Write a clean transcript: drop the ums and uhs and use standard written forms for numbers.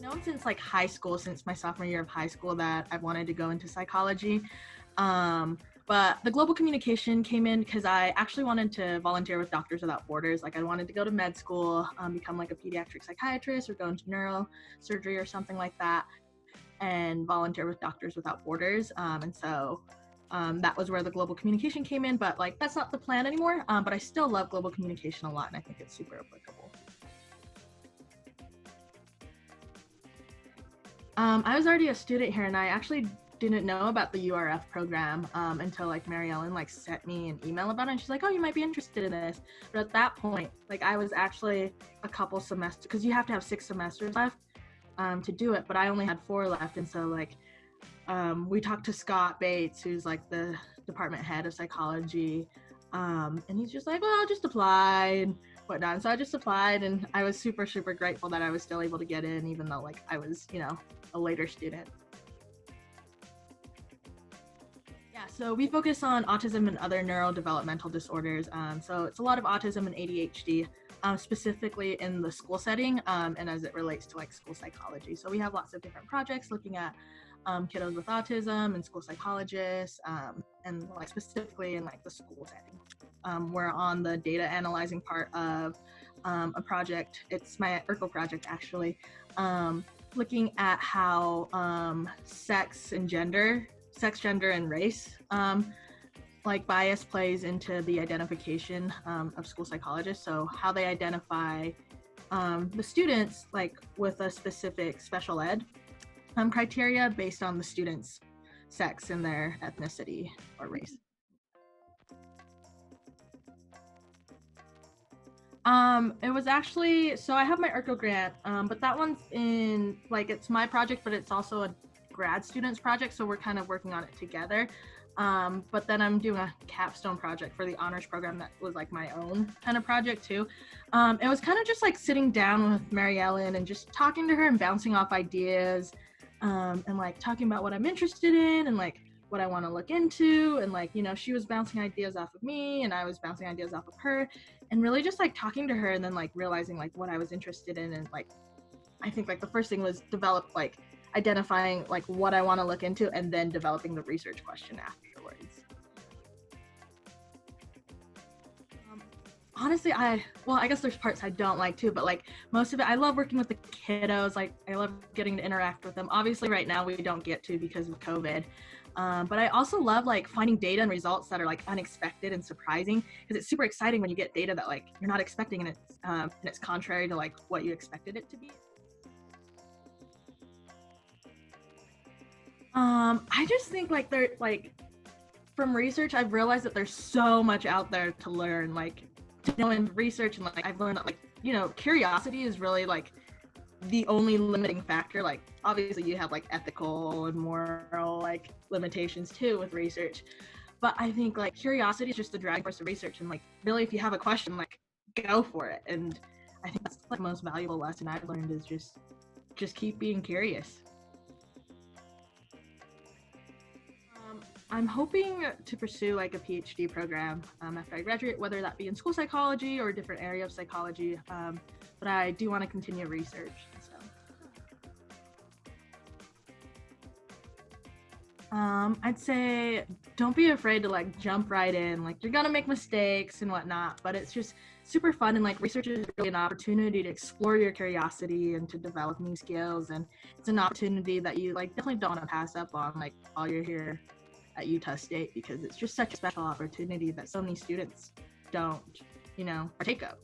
Known since like high school, since my sophomore year of high school, that I wanted to go into psychology. But the global communication came in because I actually wanted to volunteer with Doctors Without Borders. Like I wanted to go to med school, become like a pediatric psychiatrist or go into neurosurgery or something like that and volunteer with Doctors Without Borders. And so that was where the global communication came in, but like that's not the plan anymore. But I still love global communication a lot and I think it's super applicable. I was already a student here and I actually didn't know about the URF program until like Mary Ellen like sent me an email about it and she's like, oh, you might be interested in this. But at that point, like I was actually a couple semesters, because you have to have 6 semesters left to do it, but I only had 4 left. And so like we talked to Scott Bates, who's like the department head of psychology, and he's just like, well, I'll just apply and whatnot. And so I just applied and I was super, super grateful that I was still able to get in, even though like I was, you know, a later student. Yeah, so we focus on autism and other neurodevelopmental disorders. So it's a lot of autism and ADHD, specifically in the school setting and as it relates to like school psychology. So we have lots of different projects looking at kiddos with autism and school psychologists and like specifically in like the school setting. We're on the data analyzing part of a project. It's my URCO project actually, looking at how sex, gender, and race like bias plays into the identification of school psychologists. So how they identify the students like with a specific special ed criteria based on the student's sex and their ethnicity or race. It was actually, so I have my URCO grant, but that one's in, like, it's my project, but it's also a grad student's project, so we're kind of working on it together. But then I'm doing a capstone project for the honors program that was like my own kind of project too. It was kind of just like sitting down with Mary Ellen and just talking to her and bouncing off ideas, and like talking about what I'm interested in and like what I want to look into, and like, you know, she was bouncing ideas off of me and I was bouncing ideas off of her, and really just like talking to her and then like realizing like what I was interested in. And like I think like the first thing was develop like identifying like what I want to look into and then developing the research question afterwards. Honestly, I guess there's parts I don't like too, but like most of it, I love working with the kiddos. Like I love getting to interact with them. Obviously right now we don't get to because of COVID. But I also love like finding data and results that are like unexpected and surprising, because it's super exciting when you get data that like you're not expecting and it's contrary to like what you expected it to be. I just think like they're like, from research, I've realized that there's so much out there to learn, like to know in research, and like I've learned that like, you know, curiosity is really like the only limiting factor. Like obviously you have like ethical and moral like limitations too with research, but I think like curiosity is just the driving force of research, and like really if you have a question, like go for it. And I think that's like the most valuable lesson I've learned is just keep being curious. I'm hoping to pursue like a PhD program after I graduate, whether that be in school psychology or a different area of psychology. But I do want to continue research. So. I'd say don't be afraid to like jump right in. Like you're gonna make mistakes and whatnot, but it's just super fun, and like research is really an opportunity to explore your curiosity and to develop new skills, and it's an opportunity that you like definitely don't want to pass up on like while you're here at Utah State, because it's just such a special opportunity that so many students don't, you know, partake of.